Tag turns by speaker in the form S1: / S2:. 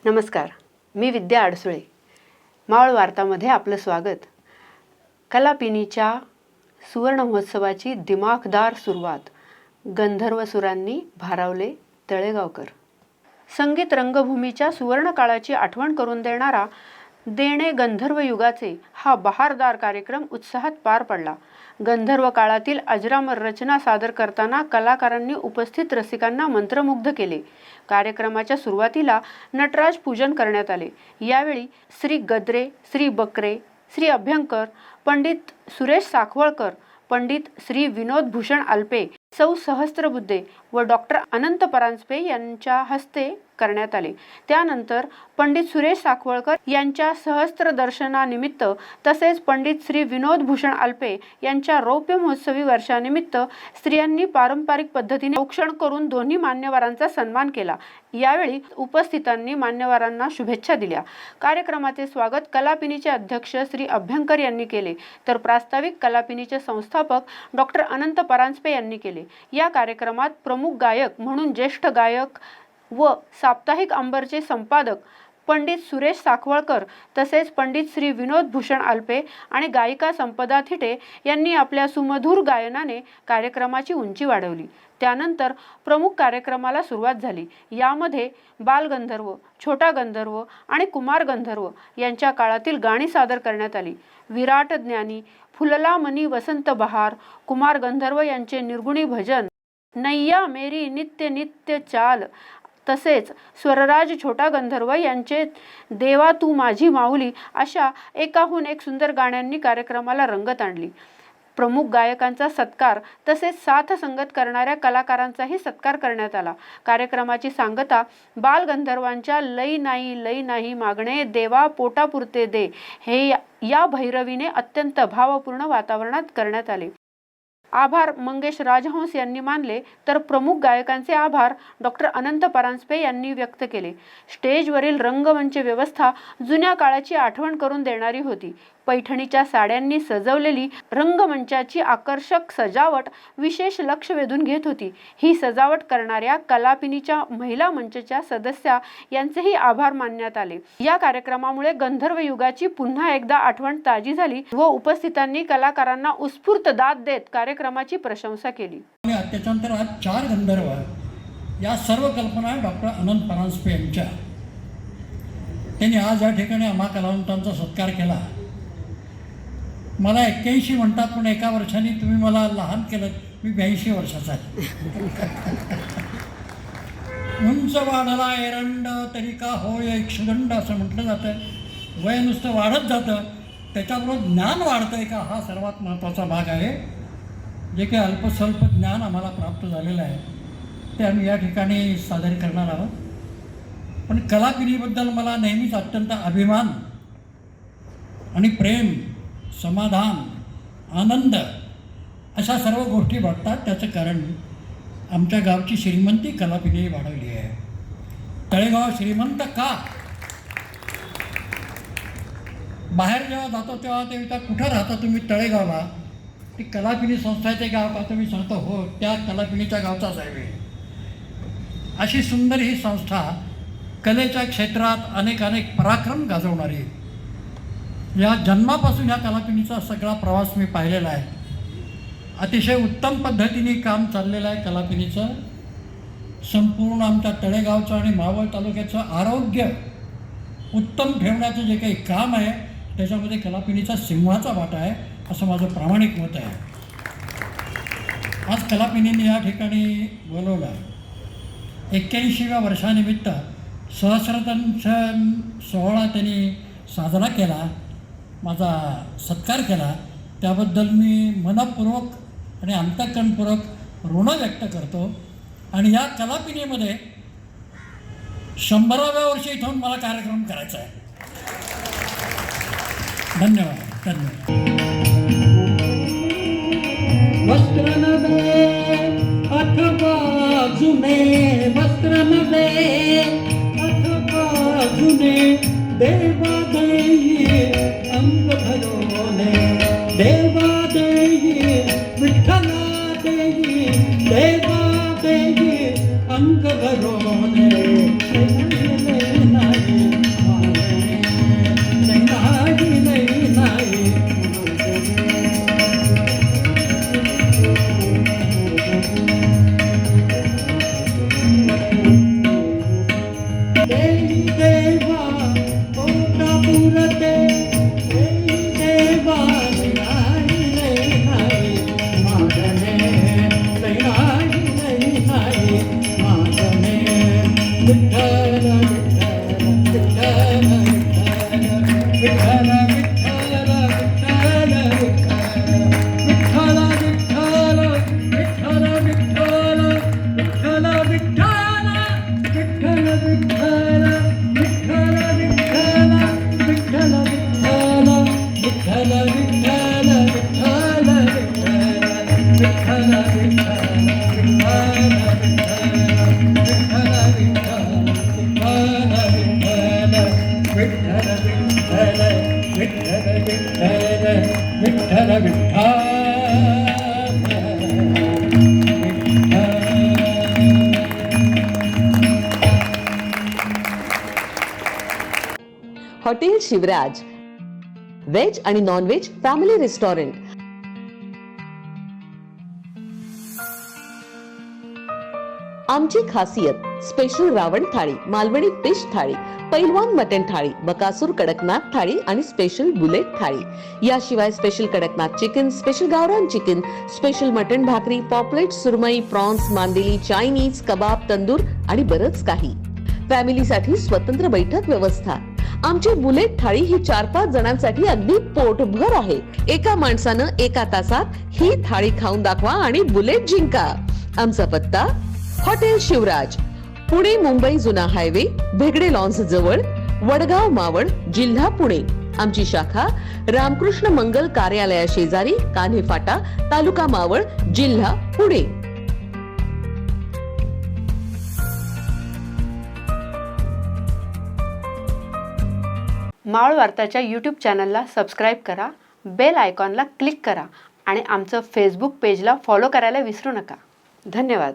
S1: नमस्कार, मी विद्या अडसुळे. मावळ वार्तामध्ये आपलं स्वागत. कलापिनीच्या सुवर्ण महोत्सवाची दिमाखदार सुरुवात. गंधर्व सुरांनी भारावले तळेगावकर. संगीत रंगभूमीच्या सुवर्ण काळाची आठवण करून देणारा देणे गंधर्व युगाचे हा बहारदार कार्यक्रम उत्साहात पार पडला. गंधर्व काळातील अजरामर रचना सादर करताना कलाकारांनी उपस्थित रसिकांना मंत्रमुग्ध केले. कार्यक्रमाच्या सुरुवातीला नटराज पूजन करण्यात आले. यावेळी श्री गद्रे, श्री बकरे, श्री अभ्यंकर, पंडित सुरेश साखवळकर, पंडित श्री विनोद भूषण अल्पे, सौ सहस्त्रबुद्धे व डॉक्टर अनंत परांजपे यांच्या हस्ते करण्यात आले. त्यानंतर पंडित सुरेश साखवळकर यांच्या सहस्त्र दर्शनानिमित्त तसेच पंडित श्री विनोद भूषण अल्पे यांच्या रौप्य महोत्सवी वर्षानिमित्त स्त्रियांनी पारंपरिक पद्धतीने औक्षण करून दोन्ही मान्यवरांचा सन्मान केला. यावेळी उपस्थितांनी मान्यवरांना शुभेच्छा दिल्या. कार्यक्रमाचे स्वागत कलापिनीचे अध्यक्ष श्री अभ्यंकर यांनी केले, तर प्रास्ताविक कलापिनीचे संस्थापक डॉक्टर अनंत परांजपे यांनी केले. या कार्यक्रमात प्रमुख गायक म्हणून ज्येष्ठ गायक व साप्ताहिक अंबरचे संपादक पंडित सुरेश साखवळकर तसेच पंडित श्री विनोद भूषण अल्पे आणि गायिका संपदा थिटे यांनी आपल्या सुमधुर गायनाने कार्यक्रमाची उंची वाढवली. त्यानंतर प्रमुख कार्यक्रमाला सुरुवात झाली. यामध्ये बालगंधर्व, छोटा गंधर्व आणि कुमार गंधर्व यांच्या काळातील गाणी सादर करण्यात आली. विराट ज्ञानी, फुलला मनी वसंत बहार, कुमार गंधर्व यांचे निर्गुणी भजन, नैया मेरी नित्य नित्य चाल, तसेच स्वरराज छोटा गंधर्व यांचे देवा तू माझी माऊली अशा एकाहून एक सुंदर गाण्यांनी कार्यक्रमाला रंगत आणली. प्रमुख गायकांचा सत्कार तसेच साथ संगत करणाऱ्या कलाकारांचाही सत्कार करण्यात आला. कार्यक्रमाची सांगता बालगंधर्वांच्या लई नाही मागणे देवा पोटापुरते दे हे या भैरवीने अत्यंत भावपूर्ण वातावरणात करण्यात आले. आभार मंगेश राजहंस यांनी मानले, तर प्रमुख गायकांचे आभार डॉक्टर अनंत परांजपे यांनी व्यक्त केले. स्टेजवरील रंगमंच व्यवस्था जुन्या काळाची आठवण करून देणारी होती. पैठणीच्या साड्यांनी सजवलेली रंगमंचाची आकर्षक सजावट विशेष लक्ष वेधून घेत होती. ही सजावट करणाऱ्या कलापिनीच्या महिला मंचच्या सदस्या यांचेही आभार मानण्यात आले. या कार्यक्रमामुळे गंधर्व युगाची पुन्हा एकदा आठवण ताजी झाली व उपस्थितांनी कलाकारांना उत्स्फूर्त दाद देत कार्यक्रमाची प्रशंसा केली.
S2: त्याच्यानंतर आज 4 गंधर्व या सर्व कल्पना डॉक्टर अनंत परांजपे यांच्या. त्यांनी आज या ठिकाणी आम्हा कलावंतांचा सत्कार केला. मला 81 म्हणतात, पण एका वर्षाने तुम्ही मला लहान केलं. मी 82 वर्षाचा आहे. उंच वाढला एरंड तरी का होय क्षुदंड असं म्हटलं जातं. वय नुसतं वाढत जातं, त्याच्याबरोबर ज्ञान वाढतं आहे का, हा सर्वात महत्त्वाचा भाग आहे. जे काही अल्पस्वल्प ज्ञान आम्हाला प्राप्त झालेलं आहे ते आम्ही या ठिकाणी सादर करणार आहोत. पण कलापिनीबद्दल मला नेहमीच अत्यंत अभिमान आणि प्रेम, समाधान, आनंद अशा सर्व गोष्टी वाटतात. त्याचं कारण आमच्या गावची श्रीमंती कलापिनी वाढवली आहे. तळेगाव श्रीमंत का? बाहेर जेव्हा जातो तेव्हा ते विचार कुठं राहता तुम्ही? तळेगावला. ती कलापिनी संस्थाचे गाव का? तुम्ही सांगतो हो, त्या कलापिनीच्या गावचाच आहे मी. अशी सुंदर ही संस्था, कलेच्या क्षेत्रात अनेक पराक्रम गाजवणारी. या जन्मापासून ह्या कलापिनीचा सगळा प्रवास मी पाहिलेला आहे. अतिशय उत्तम पद्धतीने काम चाललेलं आहे कलापिनीचं. संपूर्ण आमच्या तळेगावचं आणि मावळ तालुक्याचं आरोग्य उत्तम ठेवण्याचं जे काही काम आहे त्याच्यामध्ये कलापिनीचा सिंहाचा वाटा आहे असं माझं प्रामाणिक मत आहे. आज कलापिनीने या ठिकाणी बोलवलं. 81व्या वर्षानिमित्त सहस्रदर्शन सोहळा त्यांनी साजरा केला, माझा सत्कार केला. त्याबद्दल मी मनपूर्वक आणि अंतःकरणपूर्वक ऋण व्यक्त करतो. आणि या कलापिनीमध्ये 100व्या वर्षी इथून मला कार्यक्रम करायचा आहे. धन्यवाद.
S3: वस्त्र नवे अथवा जुने, वस्त्र नवे अथवा जुने, देवा देई अंग भरोने, देवा देई विठ्ठला देई, देवा देई अंग भरोने. नाही देवा पोटा पुरते देवा नाही नाही मागणे नाही नाही मागणे विठ्ठल विठ्ठल विठ्ठल विठ्ठल विठ्ठल विठ्ठल विठ्ठल विठ्ठल विठ्ठल विठ्ठल विठ्ठल विठ्ठल विठ्ठल विठ्ठल विठ्ठल विठ्ठल विठ्ठल
S4: हॉटेल शिवराज व्हेज आणि नॉन व्हेज फॅमिली रेस्टॉरंट. आमची खासियत स्पेशल रावण थाळी, मालवणी फिश थाळी, पैलवान मटन थाळी, बकासूर कडकनाथ थाळी आणि स्पेशल बुलेट थाळी. याशिवाय स्पेशल कडकनाथ चिकन, स्पेशल गावरान चिकन, स्पेशल मटन भाकरी, पॉपलेट, सुरमई, प्रॉन्स, मांदेली, चायनीज, कबाब, तंदूर आणि बरंच काही. फॅमिलीसाठी स्वतंत्र बैठक व्यवस्था. आमची बुलेट थाळी ही 4-5 जणांसाठी अगदी पोटभर आहे. एका माणसानं एका तासात ही थाळी खाऊन दाखवा आणि बुलेट जिंका. आमचा पत्ता हॉटेल शिवराज, पुणे मुंबई जुना हायवे, भेगडे लॉन्स जवळ, वडगाव मावळ, जिल्हा पुणे. आमची शाखा रामकृष्ण मंगल कार्यालया शेजारी, कान्हे फाटा, तालुका मावळ, जिल्हा पुणे.
S1: मावळ वार्ताच्या यूट्यूब चॅनलला सबस्क्राईब करा, बेल आयकॉनला क्लिक करा आणि आमचं फेसबुक पेजला फॉलो करायला विसरू नका. धन्यवाद.